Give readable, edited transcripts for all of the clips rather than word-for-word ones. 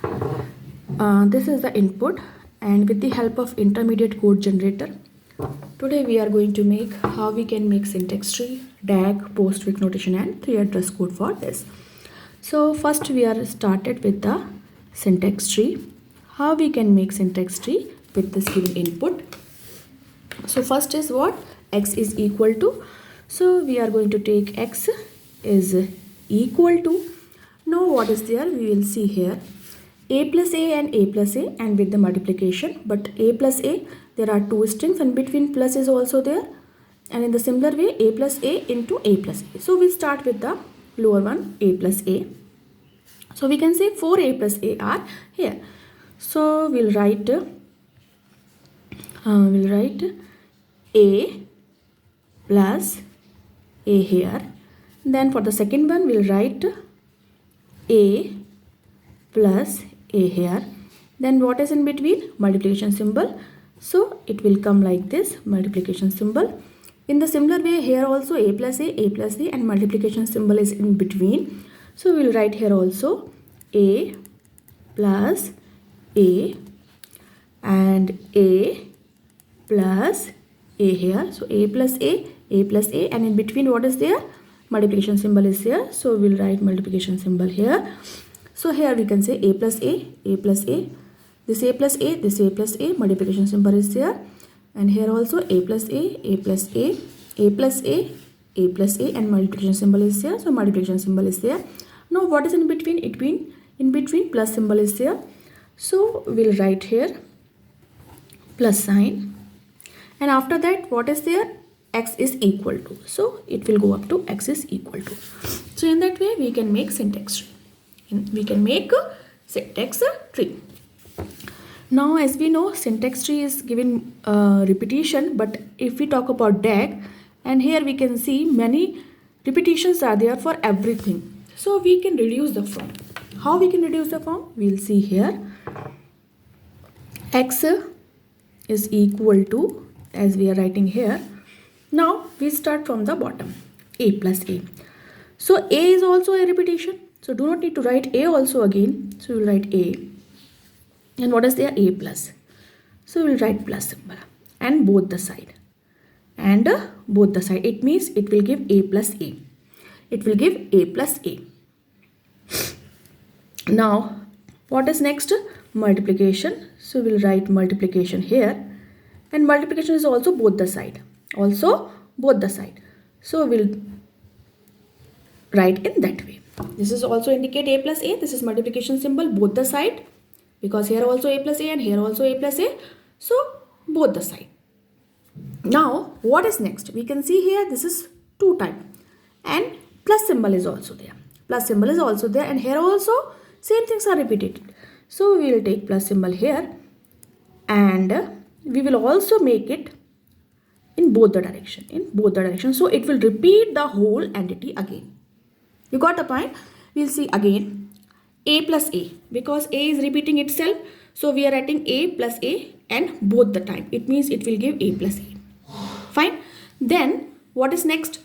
This is the input, and with the help of intermediate code generator, today we are going to make how we can make syntax tree, DAG, postfix notation and 3 address code for this. So first we are started with the syntax tree. How we can make syntax tree with this given input. So first is what? X is equal to. So we are going to take X is equal to. Now what is there? We will see here. A plus A and with the multiplication, but A plus A, there are two strings and between plus is also there, and in the similar way A plus A into A plus A. So we start with the lower one, A plus A. So we can say 4A plus A are here. So we'll write A plus A here. Then for the second one we'll write A plus A here. Then what is in between? Multiplication symbol. So it will come like this, multiplication symbol. In the similar way here also A plus A and multiplication symbol is in between. So we will write here also A plus A and A plus A here. So A plus A and in between what is there? Multiplication symbol is here. So we will write multiplication symbol here. So here we can say A plus A, this A plus A, this A plus A, multiplication symbol is there. And here also A plus A plus A, A plus A plus A and multiplication symbol is there. So multiplication symbol is there. Now what is in between? In between plus symbol is there. So we'll write here plus sign. And after that what is there? X is equal to. So it will go up to X is equal to. So in that way we can make syntax tree. We can make a syntax tree. Now as we know, syntax tree is given repetition, but if we talk about DAG, and here we can see many repetitions are there for everything. So we can reduce the form. How we can reduce the form? We'll see here. X is equal to, as we are writing here. Now we start from the bottom, A plus A. So A is also a repetition. So do not need to write A also again. So we'll write A. And what is there? A plus. So we'll write plus symbol. And both the side. And both the side. It means it will give A plus A. It will give A plus A. Now, what is next? Multiplication. So we'll write multiplication here. And multiplication is also both the side. Also both the side. So we'll write in that way. This is also indicate A plus A. This is multiplication symbol both the side, because here also A plus A and here also A plus A. So both the side. Now what is next? We can see here this is 2 time and plus symbol is also there. Plus symbol is also there, and here also same things are repeated. So we will take plus symbol here, and we will also make it in both the direction. So it will repeat the whole entity again. You got the point? We'll see again A plus A, because A is repeating itself. So we are writing A plus A and both the time. It means it will give A plus A. Fine. Then what is next?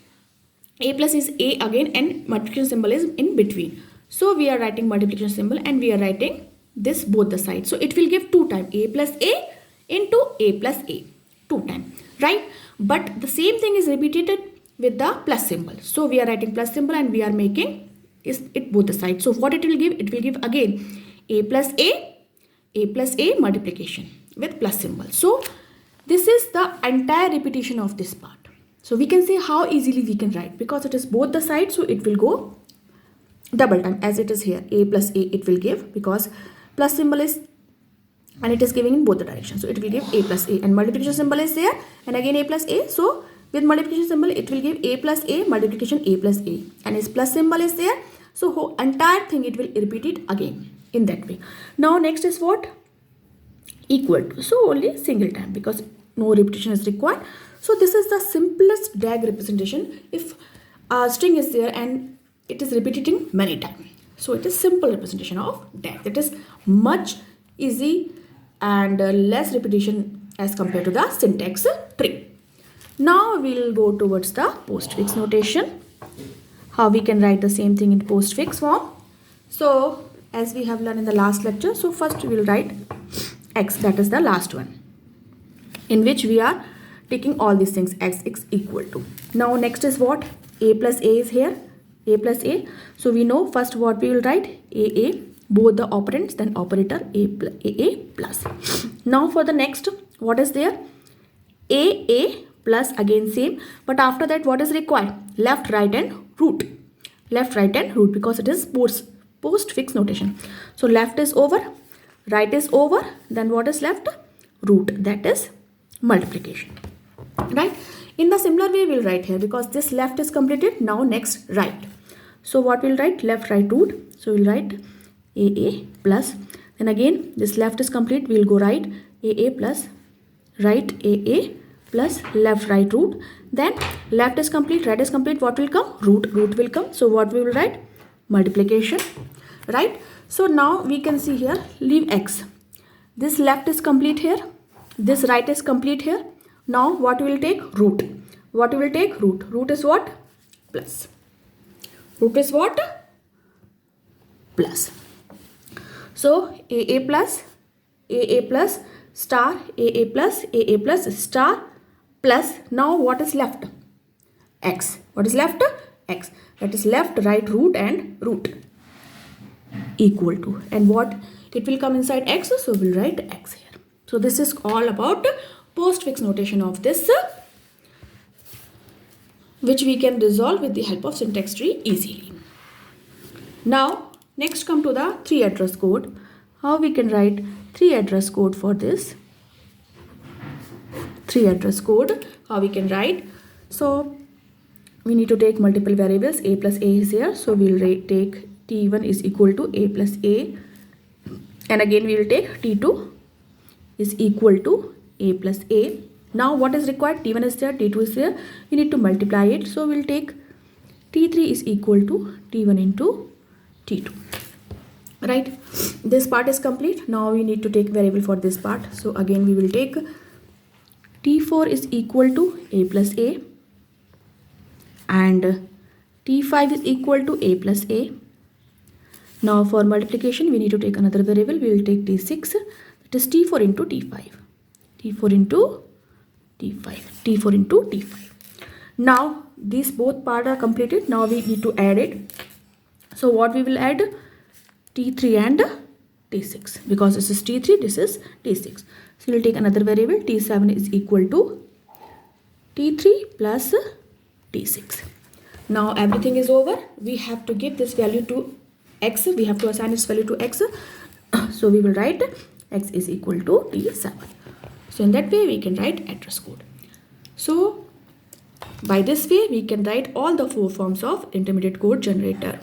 A plus is A again and multiplication symbol is in between. So we are writing multiplication symbol and we are writing this both the sides. So it will give 2 times A plus A into A plus A. 2 times. Right? But the same thing is repeated with the plus symbol. So we are writing plus symbol and we are making it both the sides. So what it will give? It will give again A plus A multiplication with plus symbol. So this is the entire repetition of this part. So we can see how easily we can write, because it is both the sides. So it will go double time as it is here. A plus A it will give, because plus symbol is, and it is giving in both the directions. So it will give A plus A, and multiplication symbol is there and again A plus A. So with multiplication symbol it will give A plus A multiplication A plus A, and its plus symbol is there. So whole entire thing it will repeat it again in that way. Now next is what? Equal to. So only single time, because no repetition is required. So this is the simplest DAG representation. If a string is there and it is repeating many times, so it is simple representation of DAG. That is much easy and less repetition as compared to the syntax tree. Now we will go towards the postfix notation. How we can write the same thing in postfix form. So as we have learned in the last lecture. So first we will write x, that is the last one, in which we are taking all these things. X is equal to. Now next is what? A plus A is here. A plus A. So we know first what we will write? A, both the operands, then operator A plus. Now for the next, what is there? A plus, again same, but after that what is required? Left, right and root. Left, right and root, because it is postfix notation. So left is over, right is over, then what is left? Root, that is multiplication, right? In the similar way we'll write here, because this left is completed. Now next right. So what we'll write? Left, right, root. So we'll write A plus, then again this left is complete, we'll go right, A plus, right, A plus, left, right, root. Then left is complete, right is complete, what will come? Root will come. So what we will write? Multiplication, right? So now we can see here, leave x. This left is complete here, this right is complete here. Now what we will take? Root. What we will take? Root. Root is what? Plus. Root is what? Plus. So A plus, star, A plus, star, plus. Now what is left? X. What is left? X. That is left, right, root and root equal to. And what? It will come inside x, so we'll write x here. So this is all about postfix notation of this, which we can resolve with the help of syntax tree easily. Now next come to the 3 address code. How we can write 3 address code for this? 3 address code, how we can write? So we need to take multiple variables. A plus A is here, so we will take T1 is equal to A plus A, and again we will take T2 is equal to A plus A. Now what is required? T1 is there, T2 is there, we need to multiply it. So we will take T3 is equal to T1 into T2, right? This part is complete. Now we need to take variable for this part. So again we will take T4 is equal to A plus A, and T5 is equal to A plus A. Now for multiplication we need to take another variable. We will take T6, that is T4 into T5. T4 into T5. T4 into T5. Now these both parts are completed. Now we need to add it. So what we will add? T3 and T6, because this is T3, this is T6. So we will take another variable. T7 is equal to T3 plus T6. Now everything is over. We have to give this value to x. We have to assign its value to x. So we will write x is equal to T7. So in that way we can write address code. So by this way we can write all the 4 forms of intermediate code generator.